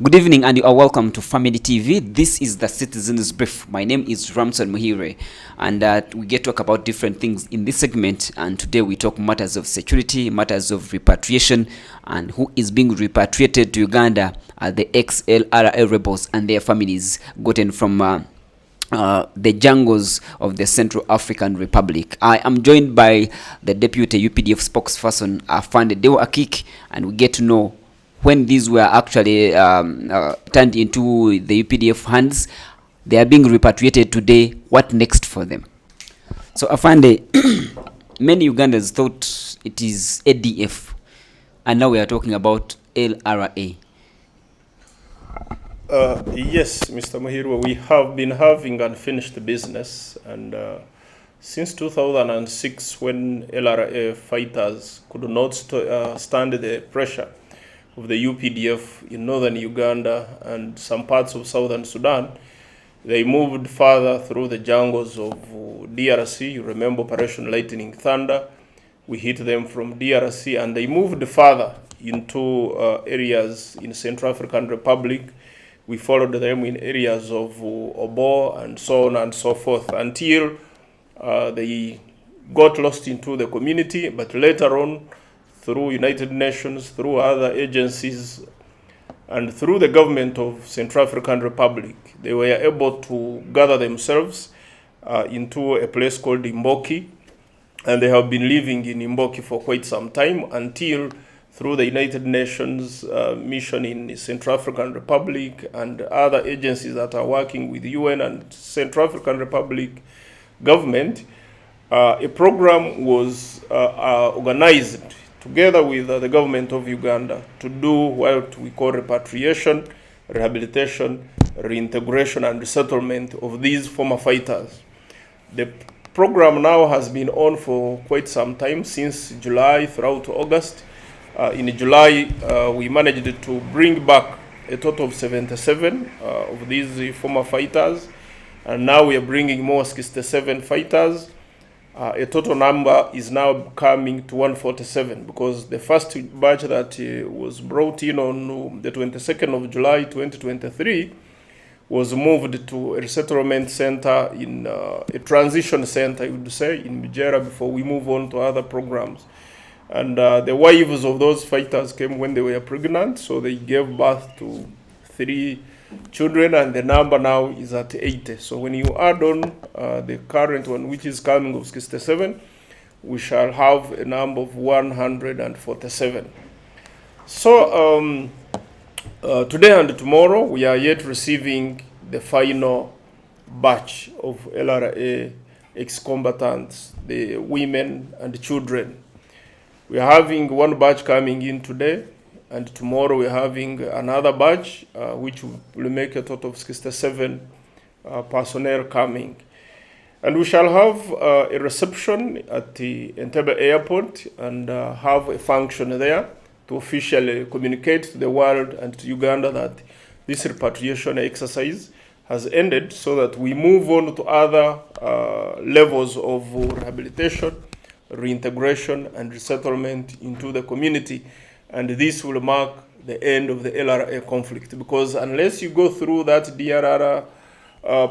Good evening and you are welcome to Family TV. This is the Citizens Brief. My name is Ramsnon and we get to talk about different things in this segment, and today we talk matters of security, matters of repatriation, and who is being repatriated to Uganda are the ex-LRA rebels and their families gotten from the jungles of the Central African Republic. I am joined by the Deputy UPDF spokesperson, Deo Akiiki, and we get to know when these were actually turned into the UPDF hands. They are being repatriated today. What next for them? So Afande, many Ugandans thought it is ADF, and now we are talking about LRA. Yes, Mr. Muhirwa, we have been having unfinished business, and since 2006, when LRA fighters could not stand the pressure of the UPDF in northern Uganda and some parts of southern Sudan, they moved further through the jungles of DRC. You remember Operation Lightning Thunder. We hit them from DRC, and they moved further into areas in Central African Republic. We followed them in areas of Obo and so on and so forth until they got lost into the community. But later on, through United Nations, through other agencies, and through the government of Central African Republic, they were able to gather themselves into a place called Imboki, and they have been living in Imboki for quite some time until, through the United Nations mission in Central African Republic and other agencies that are working with UN and Central African Republic government, a program was organized together with the government of Uganda to do what we call repatriation, rehabilitation, reintegration, and resettlement of these former fighters. The program now has been on for quite some time, since July throughout August. In July, we managed to bring back a total of 77 of these former fighters, and now we are bringing more 67 fighters. A total number is now coming to 147, because the first batch that was brought in on the 22nd of July 2023 was moved to a resettlement center in a transition center, I would say, in Bijera, before we move on to other programs. And the wives of those fighters came when they were pregnant, so they gave birth to 3 children, and the number now is at 80. So when you add on the current one, which is coming of 67, we shall have a number of 147. So today and tomorrow, we are yet receiving the final batch of LRA ex-combatants, the women and children. We are having one batch coming in today, and tomorrow we're having another batch, which will make a total of 67 personnel coming. And we shall have a reception at the Entebbe airport and have a function there to officially communicate to the world and to Uganda that this repatriation exercise has ended, so that we move on to other levels of rehabilitation, reintegration, and resettlement into the community. And this will mark the end of the LRA conflict, because unless you go through that DRR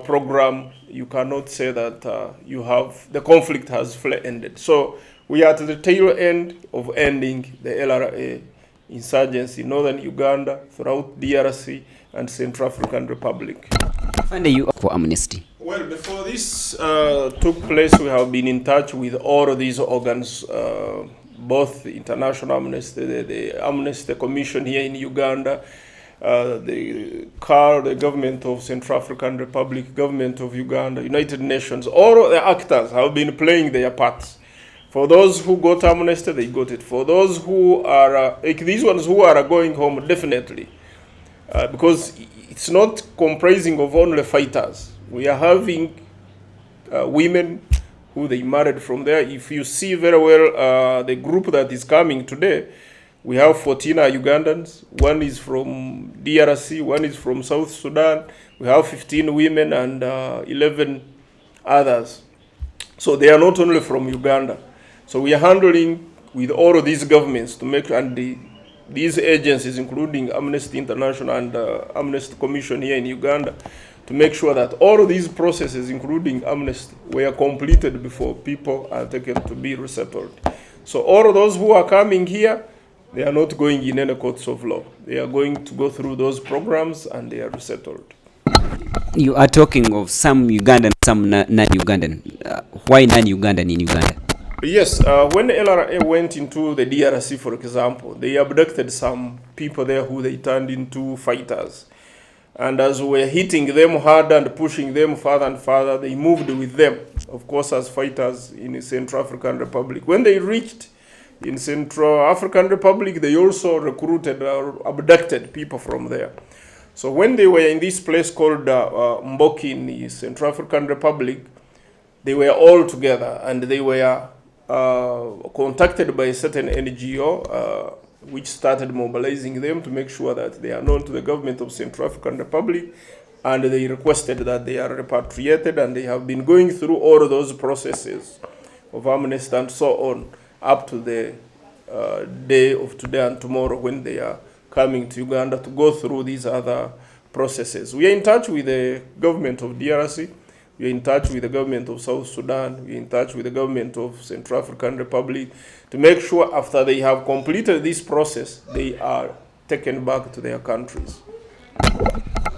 program, you cannot say that you have the conflict has fully ended. So we are at the tail end of ending the LRA insurgency in northern Uganda, throughout DRC and Central African Republic. Find you for Amnesty. Well, before this took place, we have been in touch with all of these organs, both the International Amnesty, the Amnesty Commission here in Uganda, the CAR, the government of Central African Republic, government of Uganda, United Nations. All of the actors have been playing their parts. For those who got amnesty, they got it. For those who are, like these ones who are going home, definitely. Because it's not comprising of only fighters. We are having women who they married from there. If you see very well the group that is coming today, we have 14 Ugandans. One is from DRC, one is from South Sudan. We have 15 women and 11 others. So they are not only from Uganda. So we are handling with all of these governments to make, and the these agencies, including Amnesty International and Amnesty Commission here in Uganda, to make sure that all of these processes, including Amnesty, were completed before people are taken to be resettled. So all of those who are coming here, they are not going in any courts of law. They are going to go through those programs and they are resettled. You are talking of some Ugandan, some non-Ugandan. Why non-Ugandan in Uganda? Yes, when LRA went into the DRC, for example, they abducted some people there who they turned into fighters. And as we were hitting them hard and pushing them further and further, they moved with them, of course, as fighters in the Central African Republic. When they reached in Central African Republic, they also recruited or abducted people from there. So when they were in this place called Mboki in the Central African Republic, they were all together and they were contacted by a certain NGO which started mobilizing them to make sure that they are known to the government of Central African Republic, and they requested that they are repatriated, and they have been going through all of those processes of amnesty and so on up to the day of today and tomorrow when they are coming to Uganda to go through these other processes. We are in touch with the government of DRC, we are in touch with the government of South Sudan, we are in touch with the government of Central African Republic to make sure after they have completed this process, they are taken back to their countries.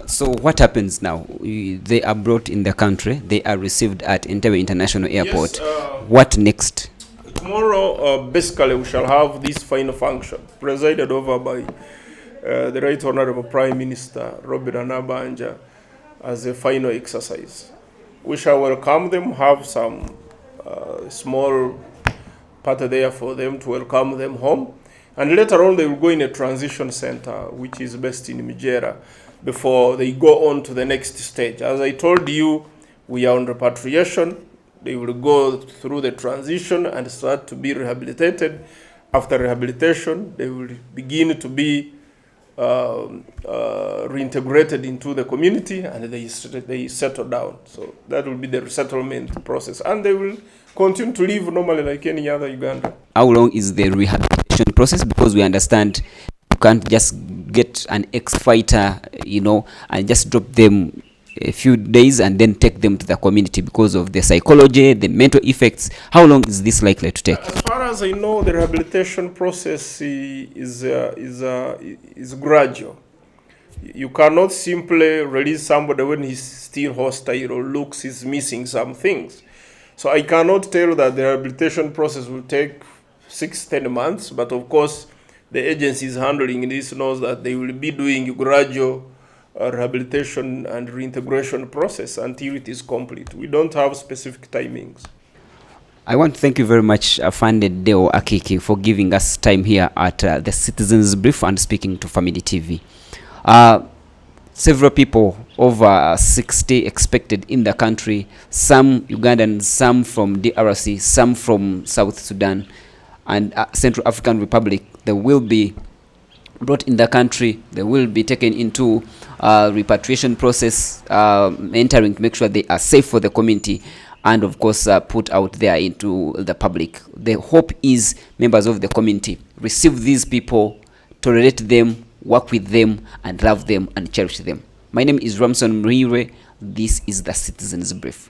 So what happens now? They are brought in the country, they are received at Entebbe International Airport. Yes, what next? Tomorrow, basically, we shall have this final function presided over by the Right Honorable Prime Minister Robert Anabanja as a final exercise. We shall welcome them, have some small party there for them to welcome them home. And later on, they will go in a transition center, which is based in Mijera, before they go on to the next stage. As I told you, we are on repatriation. They will go through the transition and start to be rehabilitated. After rehabilitation, they will begin to be reintegrated into the community, and they settle down. So that will be the resettlement process, and they will continue to live normally like any other Ugandan. How long is the rehabilitation process? Because we understand you can't just get an ex-fighter, and just drop them a few days and then take them to the community because of the psychology, the mental effects. How long is this likely to take? As far as I know, the rehabilitation process is gradual. You cannot simply release somebody when he's still hostile or looks he's missing some things. So I cannot tell that the rehabilitation process will take 6-10 months, but of course the agencies handling this knows that they will be doing gradual rehabilitation and reintegration process until it is complete. We don't have specific timings. I want to thank you very much, Afande Deo Akiiki, for giving us time here at the Citizens Brief and speaking to Family TV. Several people, over 60 expected in the country, some Ugandans, some from DRC, some from South Sudan and Central African Republic. They will be brought in the country, they will be taken into repatriation process, entering to make sure they are safe for the community, and of course put out there into the public. The hope is members of the community receive these people, tolerate them, work with them, and love them and cherish them. My name is Ramsnon. This is the Citizens Brief.